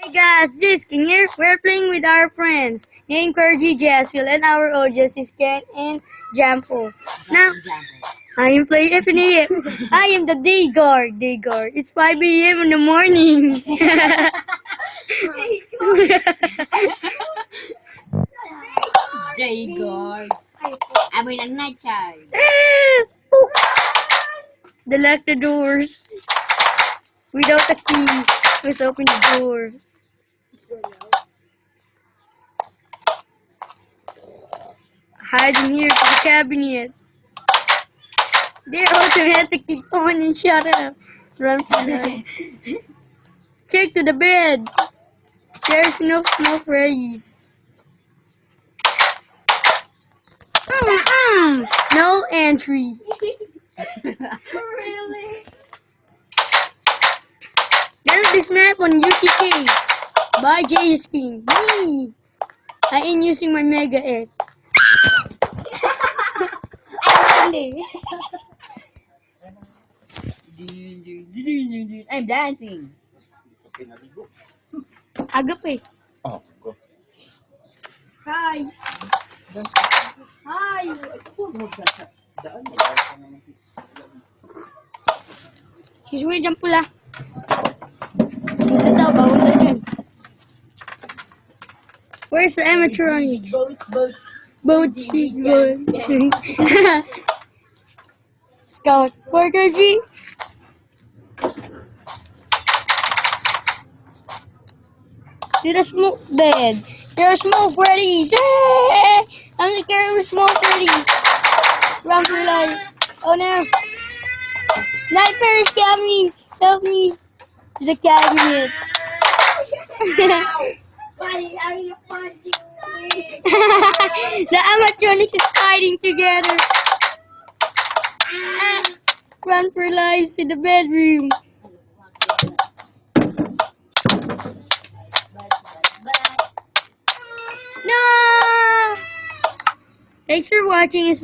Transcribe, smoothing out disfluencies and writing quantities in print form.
Hey guys, Jiskin here. We're playing with our friends named Kurji Jaswil and our audience is Ken and Jampo. Now, I am playing FNAF. I am the day guard. It's 5 a.m. in the morning. Day guard. Amoy ng night child. They lock the doors. Without a key, let's open the door. Hide in here to the cabinet. They're automatically on and shut up. Run for that. Check to the bed. There's no Freddy's. No entry. Really? There's this map on UTK by J-Skin. Me! I ain't using my Mega X. I'm dancing. Agap eh. Oh, go. Hi! Hi! Excuse me, dyan pula. Dito daw, bawal na dyan. Where's the animatronics? Boat sheet boat. Scout Porter G. To the smoke bed. There are smoke Freddy's. I'm the carry with smoke Freddy's. Run for your life. Oh no. Nightmare is coming. Help me. To the cabinet. Why are you punching me? The animatronics is fighting together. Run for your lives to the bedroom. No! Thanks for watching.